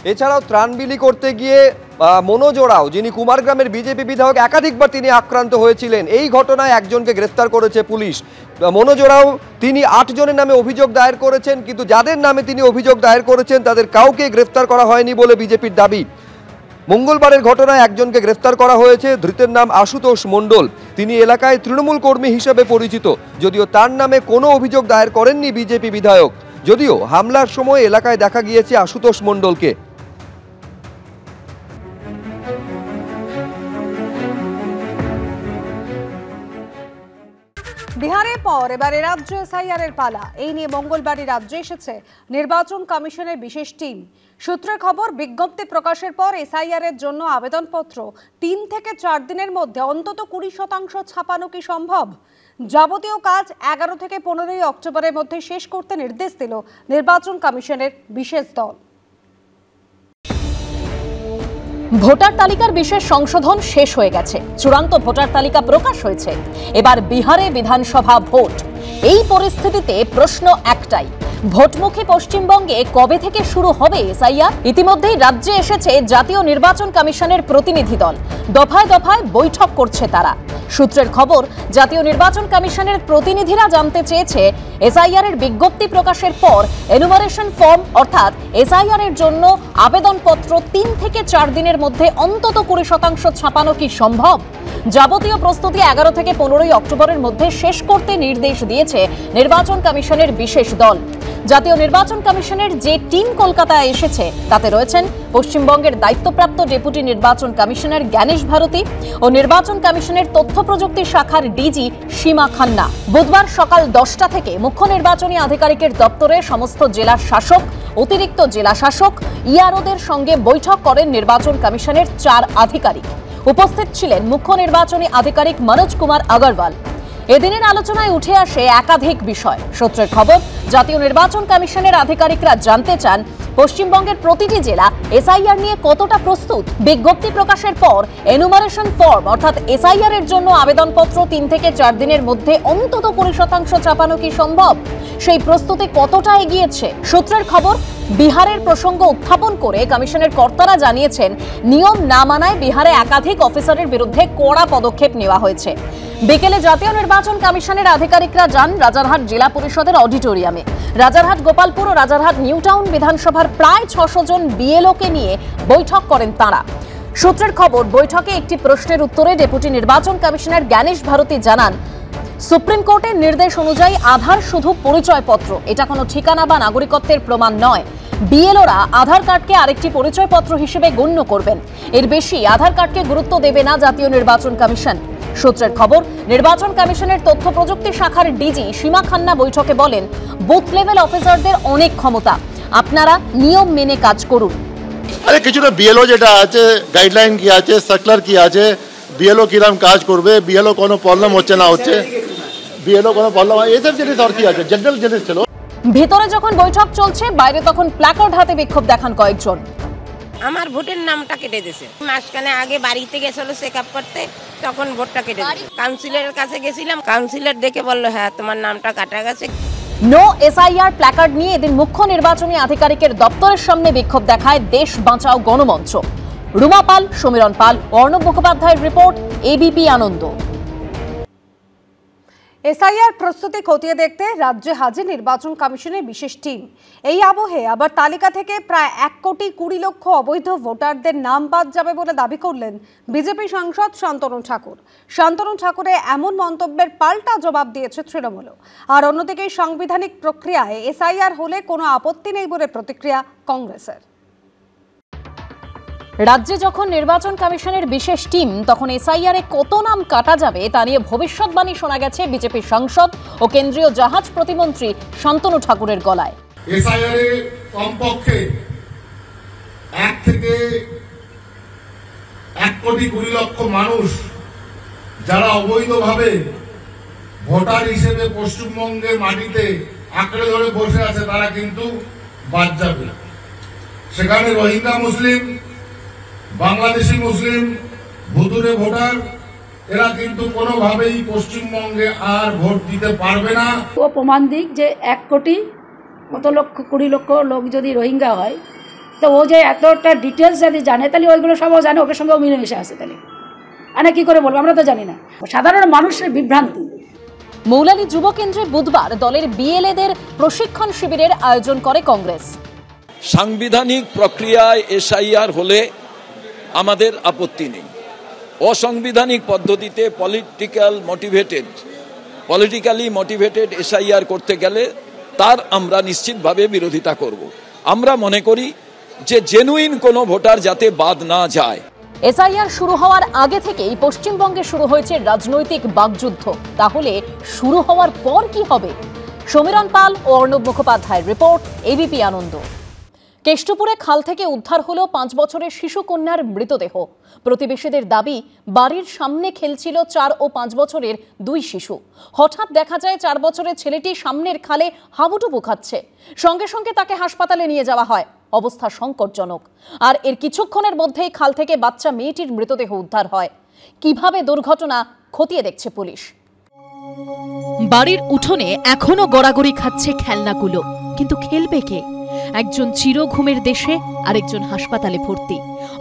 এছাড়াও ত্রাণ বিলি করতে গিয়ে মনোজ ওরাও, যিনি কুমারগ্রামের বিজেপি বিধায়ক, একাধিকবার তিনি আক্রান্ত হয়েছিলেন। এই ঘটনায় একজনকে গ্রেফতার করেছে পুলিশ। মনোজ ওরাও তিনি 8 জনের নামে অভিযোগ দায়ের করেছেন, কিন্তু যাদের নামে তিনি অভিযোগ দায়ের করেছেন তাদের কাউকে গ্রেফতার করা হয়নি বলে বিজেপির দাবি। মঙ্গলবারের ঘটনায় একজনকে গ্রেফতার করা হয়েছে। ধৃতের নাম আশুতোষ মণ্ডল। তিনি এলাকায় তৃণমূল কর্মী হিসেবে পরিচিত, যদিও তার নামে কোনো অভিযোগ দায়ের করেননি বিজেপি বিধায়ক। যদিও হামলার সময় এলাকায় দেখা গিয়েছে আশুতোষ মণ্ডলকে। বিহারের পর এবারে রাজ্য এসআইআর এর পালা। এই নিয়ে মঙ্গলবারই রাজ্যে এসেছে নির্বাচন কমিশনের বিশেষ টিম। সূত্রের খবর, বিজ্ঞপ্তি প্রকাশের পর এসআইআর এর জন্য আবেদনপত্র 3 থেকে 4 দিনের মধ্যে অন্তত 20% ছাপানো কি সম্ভব? যাবতীয় কাজ 11 থেকে 15 অক্টোবরের মধ্যে শেষ করতে নির্দেশ দিল নির্বাচন কমিশনের বিশেষ দল। ভোটার তালিকার বিশেষ সংশোধন শেষ হয়ে গেছে। চূড়ান্ত ভোটার তালিকা প্রকাশ হয়েছে। এবার বিহারে বিধানসভা ভোট। এই পরিস্থিতিতে প্রশ্ন একটাই, ভোটমুখী পশ্চিমবঙ্গে কবে থেকে শুরু হবে এসআইআর? ইতিমধ্যেই রাজ্যে এসেছে জাতীয় নির্বাচন কমিশনের প্রতিনিধি দল। দফায় দফায় বৈঠক করছে তারা। সূত্রের খবর, জাতীয় নির্বাচন কমিশনের প্রতিনিধিরা জানতে চেয়েছে এসআইআর এর বিজ্ঞপ্তি প্রকাশের পর এনুমারেশন ফর্ম অর্থাৎ এসআইআর এর জন্য আবেদনপত্র 3 থেকে 4 দিনের মধ্যে অন্তত 20% ছাপানো কি সম্ভব? যাবতীয় প্রস্তুতি 11 থেকে 15 অক্টোবরের মধ্যে শেষ করতে নির্দেশ দিয়েছে নির্বাচন কমিশনের বিশেষ দল। জাতীয় নির্বাচন কমিশনের যে টিম কলকাতায় এসেছে তাতে রয়েছেন পশ্চিমবঙ্গের দায়িত্বপ্রাপ্ত ডেপুটি নির্বাচন কমিশনার জ্ঞানেশ ভারতী ও নির্বাচন কমিশনের তথ্য প্রযুক্তি শাখার ডিজি সীমা খান্না। বুধবার সকাল 10টা থেকে মুখ্য নির্বাচনী আধিকারিকের দপ্তরে সমস্ত জেলার শাসক, অতিরিক্ত জেলা শাসক, ইআরওদের সঙ্গে বৈঠক করেন নির্বাচন কমিশনের 4 আধিকারিক। উপস্থিত ছিলেন মুখ্য নির্বাচনী আধিকারিক মনোজ কুমার আগরওয়াল। এদিনের আলোচনায় উঠে আসে একাধিক বিষয়। সূত্রের খবর, জাতীয় নির্বাচন কমিশনের আধিকারিকরা জানতে চান পশ্চিমবঙ্গের প্রতিটি জেলা এসআইআর নিয়ে কতটা প্রস্তুত। বিজ্ঞপ্তি প্রকাশের পর এনুমারেশন ফর্ম অর্থাৎ এসআইআর এর জন্য আবেদনপত্র 3 থেকে 4 দিনের মধ্যে অন্তত 20% ছাপানো কি সম্ভব? সেই প্রস্তুতি কতটা এগিয়েছে? সূত্রের খবর, বিহারের প্রসঙ্গ উত্থাপন করে কমিশনের কর্তারা জানিয়েছেন নিয়ম না মানায় বিহারে একাধিক অফিসারের বিরুদ্ধে কড়া পদক্ষেপ নেওয়া হয়েছে। বিকেলে জাতীয় নির্বাচন কমিশনের আধিকারিকরা যান রাজারহাট জেলা পরিষদের অডিটোরিয়ামে। রাজারহাট, গোপালপুর ও রাজারহাট নিউ টাউন বিধানসভার প্রায় 600 জন বিএলওকে নিয়ে বৈঠক করেন তাঁরা। সূত্রের খবর, বৈঠকে একটি প্রশ্নের উত্তরে ডেপুটি নির্বাচন কমিশনার জ্ঞানেশ ভারতী জানান, সুপ্রিম কোর্টের নির্দেশ অনুযায়ী আধার শুধু পরিচয়পত্র, এটা কোনো ঠিকানা বা নাগরিকত্বের প্রমাণ নয়। বিএলওরা আধার কার্ডকে আরেকটি পরিচয়পত্র হিসেবে গণ্য করবেন। এর বেশি আধার কার্ডকে গুরুত্ব দেবে না জাতীয় নির্বাচন কমিশন। সূত্রের খবর, নির্বাচন কমিশনের তথ্য প্রযুক্তি শাখার ডিজি সীমা খান্না বৈঠকে বলেন, বুথ লেভেল অফিসারদের অনেক ক্ষমতা, আপনারা নিয়ম মেনে কাজ করুন। আরে কিছু না, বিএলও যেটা আছে গাইডলাইন কি আছে, সার্কুলার কি আছে, বিএলও কিরকম কাজ করবে, বিএলও কোনো প্রবলেম হচ্ছে না হচ্ছে, বিএলও কোনো প্রবলেম এইসব জিনিস আর কি আছে, জেনারেল জিনিস ছিল। ভিতরে যখন বৈঠক চলছে, বাইরে তখন প্ল্যাকার্ড হাতে বিক্ষোভ দেখান কয়েকজন। আমার ভোটের নামটা কেটে দিয়েছে। মাসখানে আগে বাড়িতে গেছিল চেক আপ করতে, তখন ভোটটা কেটে দিয়েছে। কাউন্সিলরের কাছে গেছিলাম, কাউন্সিলর দেখে বললো হ্যাঁ তোমার নামটা কাটা গেছে। নো এসআইআর প্ল্যাকার্ড নিয়ে এদিন মুখ্য নির্বাচনী আধিকারিকের দপ্তরের সামনে বিক্ষোভ দেখায় দেশ বাঁচাও গণমঞ্চ। রুমা পাল, সমীরণ পাল, অর্ণব মুখোপাধ্যায়ের রিপোর্ট, এবিপি আনন্দ। এসআইআর প্রস্তুতি খতিয়ে দেখতে রাজ্যে হাজির নির্বাচন কমিশনের বিশেষ টিম। এই আবহে আবার তালিকা থেকে প্রায় 1,20,00,000 অবৈধ ভোটারদের নাম বাদ যাবে বলে দাবি করলেন বিজেপি সাংসদ শান্তনু ঠাকুর। শান্তনু ঠাকুরের এমন মন্তব্যের পাল্টা জবাব দিয়েছে তৃণমূল। আর অন্যদিকে সাংবিধানিক প্রক্রিয়ায় এসআইআর হলে কোনো আপত্তি নেই বলে প্রতিক্রিয়া কংগ্রেসের। রাজ্যে যখন নির্বাচন কমিশনের বিশেষ টিম, তখন এসআইআরে কত নাম কাটা যাবে তা নিয়ে ভবিষ্যৎবাণী শোনা গেছে বিজেপি সাংসদ ও কেন্দ্রীয় জাহাজ প্রতিমন্ত্রী শান্তনু ঠাকুরের গলায়। এসআইআরে কমপক্ষে 1 থেকে 1,20,00,000 মানুষ যারা অবৈধভাবে ভোটার হিসেবে পশ্চিমবঙ্গের মাটিতে আঁকড়ে ধরে বসে আছে তারা কিন্তু বাদ যাবে। সেখানে রোহিঙ্গা মুসলিম, বাংলাদেশি মুসলিম, ভুতুরে ভোটার, এরা কিন্তু কোনোভাবেই পশ্চিমবঙ্গে আর ভোট দিতে পারবে না। ও প্রমাণ দিক যে 1,20,00,000 লোক যদি রোহিঙ্গা হয় তো ও যে এতটা ডিটেলস যদি জানে তাহলে ওইগুলো সবও জানে, ওকে সঙ্গেও মিলেমিশে আসে, তাহলে মানে কি করে বলবো, আমরা তো জানি না। সাধারণ মানুষের বিভ্রান্তি। মৌলালী যুব কেন্দ্রে বুধবার দলের বিএলএদের প্রশিক্ষণ শিবিরের আয়োজন করে কংগ্রেস। সাংবিধানিক প্রক্রিয়ায় এসআইআর হলে আমাদের আপত্তি নেই। অসাংবিধানিক পদ্ধতিতে পলিটিক্যালি মোটিভেটেড এসআইআর করতে গেলে তার আমরা নিশ্চিতভাবে বিরোধিতা করব। আমরা মনে করি যে জেনুইন কোনো ভোটার যাতে বাদ না যায়। এসআইআর শুরু হওয়ার আগে থেকেই পশ্চিমবঙ্গে শুরু হয়েছে রাজনৈতিক বাকযুদ্ধ। তাহলে শুরু হওয়ার পর কি হবে? সমীরণ পাল ও অর্ণব মুখোপাধ্যায়ের রিপোর্ট, এবিপি আনন্দ। কেষ্টপুরে খাল থেকে উদ্ধার হলো 5 বছরের শিশু কন্যার মৃতদেহ। প্রতিবেশীদের দাবি, বাড়ির সামনে খেলছিল 4 ও 5 বছরের 2 শিশু। হঠাৎ দেখা যায় 4 বছরের ছেলেটি সামনের খালে হাবুডুবু খাচ্ছে। সঙ্গে সঙ্গে তাকে হাসপাতালে নিয়ে যাওয়া হয়। অবস্থা সংকটজনক। আর এর কিছুক্ষণের মধ্যেই খাল থেকে বাচ্চা মেয়েটির মৃতদেহ উদ্ধার হয়। কিভাবে দুর্ঘটনা খতিয়ে দেখছে পুলিশ। বাড়ির উঠোনে এখনো গড়াগড়ি খাচ্ছে খেলনাগুলো, কিন্তু খেলবে কে? একজন চির ঘুমের দেশে, আরেকজন হাসপাতালে ভর্তি।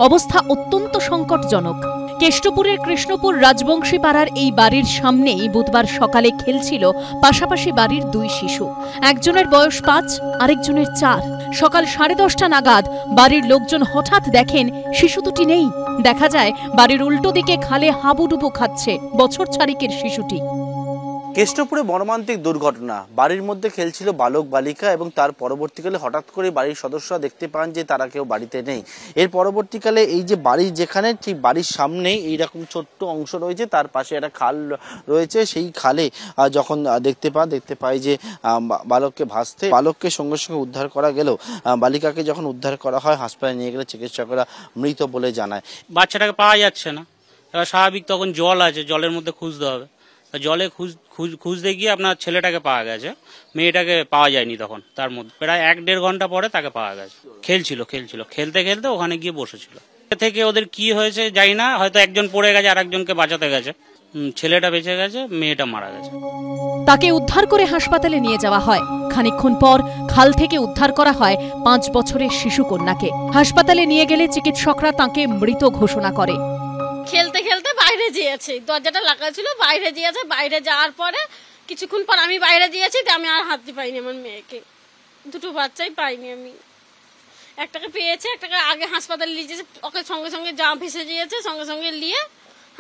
অবস্থা অত্যন্ত সংকটজনক। কেষ্টপুরের কৃষ্ণপুর রাজবংশী পাড়ার এই বাড়ির সামনেই বুধবার সকালে খেলছিল পাশাপাশি বাড়ির 2 শিশু। একজনের বয়স 5, আরেকজনের 4। সকাল 10:30 নাগাদ বাড়ির লোকজন হঠাৎ দেখেন শিশু দুটি নেই। দেখা যায় বাড়ির উল্টো দিকে খালে হাবুডুবু খাচ্ছে বছর 4 শিশুটি। কেষ্টপুরে মর্মান্তিক দুর্ঘটনা। বাড়ির মধ্যে খেলছিল বালক বালিকা এবং তার পরবর্তীকালে হঠাৎ করে বাড়ির সদস্যরা দেখতে পান যে তারা কেউ বাড়িতে নেই। এর পরবর্তীকালে এই যে বাড়ির যেখানে ঠিক বাড়ির সামনেই এইরকম ছোট্ট অংশ রয়েছে, তার পাশে একটা খাল রয়েছে। সেই খালে যখন দেখতে পায় যে বালককে ভাসতে, বালককে সঙ্গে সঙ্গে উদ্ধার করা গেলেও বালিকাকে যখন উদ্ধার করা হয় হাসপাতালে নিয়ে গেলে চিকিৎসকরা মৃত বলে জানায়। বাচ্চাটাকে পাওয়া যাচ্ছে না। এবার স্বাভাবিক তখন জল আছে, জলের মধ্যে খুঁজতে হবে। জলে খুঁজতে গিয়ে আপনার ছেলেটাকে পাওয়া গেছে, মেয়েটাকে পাওয়া যায়নি। তখন তার মধ্যে প্রায় 1-1.5 ঘন্টা পরে তাকে পাওয়া গেছে। খেলছিল খেলতে খেলতে ওখানে গিয়ে বসেছিল। থেকে ওদের কি হয়েছে জানি না, হয়তো একজন পড়ে গেছে, আরেকজনকে বাঁচাতে গেছে। ছেলেটা বেঁচে গেছে, মেয়েটা মারা গেছে। তাকে উদ্ধার করে হাসপাতালে নিয়ে যাওয়া হয়। খানিকক্ষণ পর খাল থেকে উদ্ধার করা হয় 5 বছরের শিশু কন্যাকে। হাসপাতালে নিয়ে গেলে চিকিৎসকরা তাকে মৃত ঘোষণা করে। খেলতে খেলতে বাইরে গিয়েছে, দরজাটা লাগা ছিল, বাইরে গিয়েছে। বাইরে যাওয়ার পরে কিছুক্ষণ পর আমি বাইরে গিয়েছি, আমি আর হাতে পাইনি আমার মেয়েকে। 2 বাচ্চাই পাইনি আমি। একটাকে পেয়েছে, একটাকে আগে হাসপাতালে নিয়ে যেয়েছে। ওকে সঙ্গে সঙ্গে যা ভেসে গিয়েছে, সঙ্গে সঙ্গে নিয়ে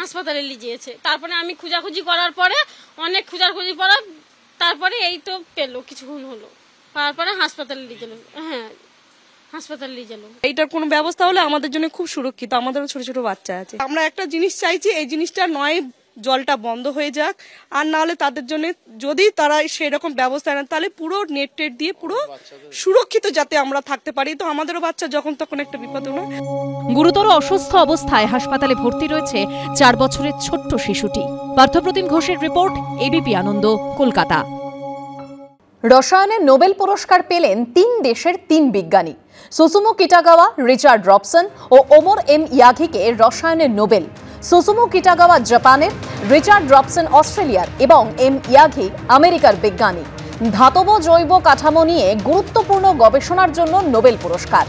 হাসপাতালে নিয়ে গিয়েছে। তারপরে আমি খোঁজাখুঁজি করার পরে, অনেক খোঁজাখুঁজি করার তারপরে এই তো পেলো, কিছুক্ষণ হলো। তারপরে হাসপাতালে নিয়ে গেল। হ্যাঁ, হাসপাতালে নিয়ে গেল। এইটার কোনো ব্যবস্থা হলে আমাদের জন্য খুব সুরক্ষিত। আমাদেরও ছোট ছোট বাচ্চা আছে। আমরা একটা জিনিস চাইছি, এই জিনিসটা নয় জলটা বন্ধ হয়ে যাক, আর না হলে তাদের জন্য যদি তারা সেরকম ব্যবস্থা নেন তাহলে পুরো নেট টেট দিয়ে পুরো সুরক্ষিত যাতে আমরা থাকতে পারি। তো আমাদেরও বাচ্চা যখন তখন একটা বিপদ হলো। গুরুতর অসুস্থ অবস্থায় হাসপাতালে ভর্তি রয়েছে 4 বছরের ছোট্ট শিশুটি। পার্থপ্রতিম ঘোষের রিপোর্ট, এবিপি আনন্দ, কলকাতা। রসায়নে নোবেল পুরস্কার পেলেন 3 দেশের 3 বিজ্ঞানী। সুসুমু কিটাগাওয়া, রিচার্ড রবসন ও ওমর এম ইয়াঘিকে রসায়নে নোবেল। সুসুমু কিটাগাওয়া জাপানের, রিচার্ড রবসন অস্ট্রেলিয়ার এবং এম ইয়াঘি আমেরিকার বিজ্ঞানী। ধাতব জৈব কাঠামো নিয়ে গুরুত্বপূর্ণ গবেষণার জন্য নোবেল পুরস্কার।